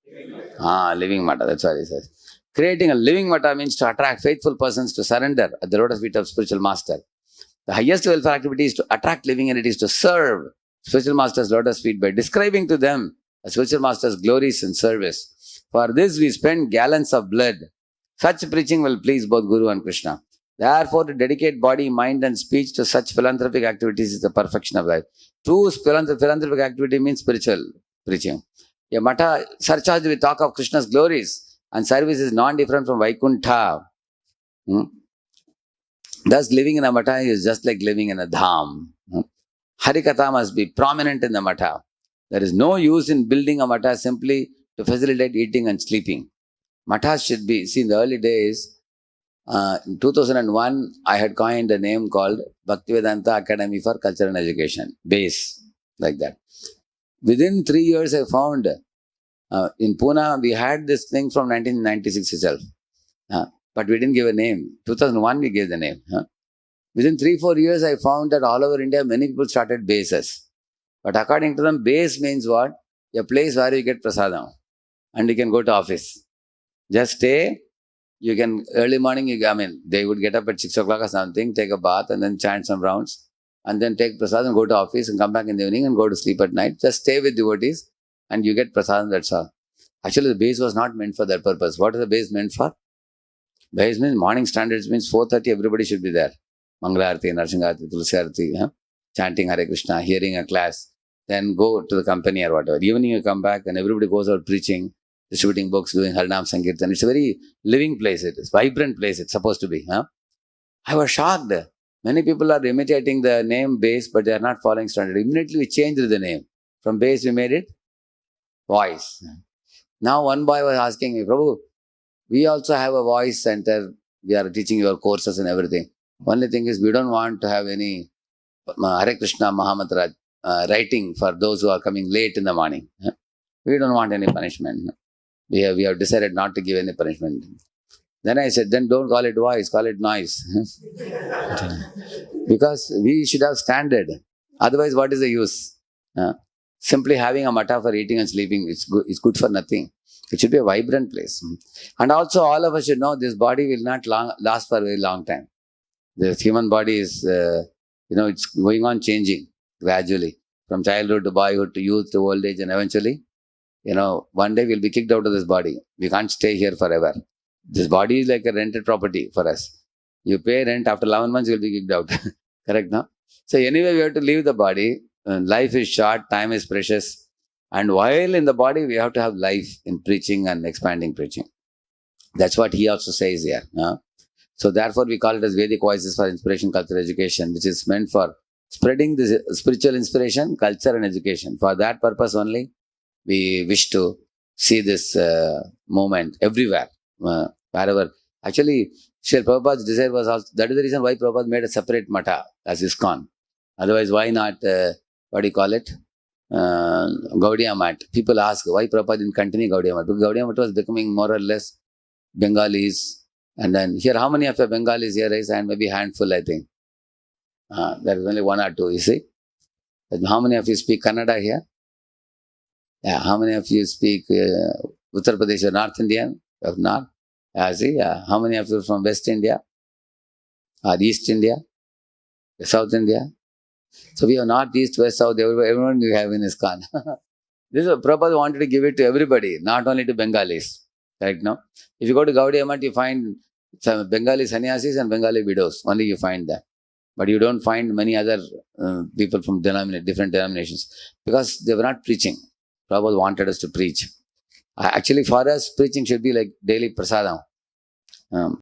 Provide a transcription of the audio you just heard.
Living matter, that's what he says. Creating a living matter means to attract faithful persons to surrender at the lotus feet of spiritual master. The highest welfare activity is to attract living entities to serve spiritual master's lotus feet by describing to them a spiritual master's glories and service. For this we spend gallons of blood. Such preaching will please both Guru and Krishna. Therefore, to dedicate body, mind, and speech to such philanthropic activities is the perfection of life. True philanthropic activity means spiritual preaching. A mata surcharged with talk of Krishna's glories and service is non-different from Vaikuntha. Hmm? Thus, living in a mata is just like living in a dham. Harikatha must be prominent in the mata. There is no use in building a mata simply to facilitate eating and sleeping. Matas should be, see, in the early days, in 2001, I had coined a name called Bhaktivedanta Academy for Culture and Education, BACE, like that. Within 3 years, I found in Pune, we had this thing from 1996 itself. But we didn't give a name. 2001, we gave the name. Within 3-4 years, I found that all over India, many people started bases. But according to them, base means what? A place where you get prasadam and you can go to office. Just stay. You can, early morning, they would get up at 6 o'clock or something, take a bath and then chant some rounds and then take prasadam, go to office and come back in the evening and go to sleep at night. Just stay with devotees and you get prasadam, that's all. Actually, the base was not meant for that purpose. What is the base meant for? Base means morning standards means 4:30 everybody should be there. Mangalarti, Narsingarti, Tulsiarti, chanting Hare Krishna, hearing a class, then go to the company or whatever. Evening you come back and everybody goes out preaching, distributing books, doing Harinam Sankirtan. It's a very living place, it is. Vibrant place it's supposed to be. I was shocked. Many people are imitating the name base, but they are not following standard. Immediately we changed the name. From base we made it voice. Now one boy was asking me, Prabhu, we also have a voice center. We are teaching your courses and everything. Only thing is we don't want to have any Hare Krishna Mahamantra writing for those who are coming late in the morning. We don't want any punishment. We have decided not to give any punishment. Then I said, then don't call it voice, call it noise. Because we should have standard. Otherwise, what is the use? Simply having a mata for eating and sleeping, it's good for nothing. It should be a vibrant place. And also all of us should know this body will not last for a very long time. The human body is, it's going on changing gradually. From childhood to boyhood to youth to old age and eventually, one day we'll be kicked out of this body. We can't stay here forever. This body is like a rented property for us. You pay rent, after 11 months you'll be kicked out. Correct, no? So anyway, we have to leave the body. Life is short, time is precious. And while in the body, we have to have life in preaching and expanding preaching. That's what he also says here. So therefore, we call it as Vedic Voices for Inspiration, Culture, Education, which is meant for spreading this spiritual inspiration, culture and education. For that purpose only, we wish to see this movement everywhere, wherever. Actually, Srila Prabhupada's desire was also, that is the reason why Prabhupada made a separate mata as ISKCON. Otherwise, why not, Gaudiya Mat. People ask, why Prabhupada didn't continue Gaudiya Mat? Because Gaudiya Mat was becoming more or less Bengalis. And then here, how many of the Bengalis here is? And maybe a handful, I think. There is only 1 or 2, you see. How many of you speak Kannada here? Yeah, how many of you speak Uttar Pradesh or North Indian? Of North? See, how many of you from West India? Or East India? South India? So we have North, East, West, South, everyone we have in ISKCON. This is Prabhupada wanted to give it to everybody, not only to Bengalis. Right now, if you go to Gaudiya Mat, you find some Bengali sannyasis and Bengali widows. Only you find that. But you don't find many other people from different denominations. Because they were not preaching. Prabhupada wanted us to preach. Actually, for us, preaching should be like daily prasadam.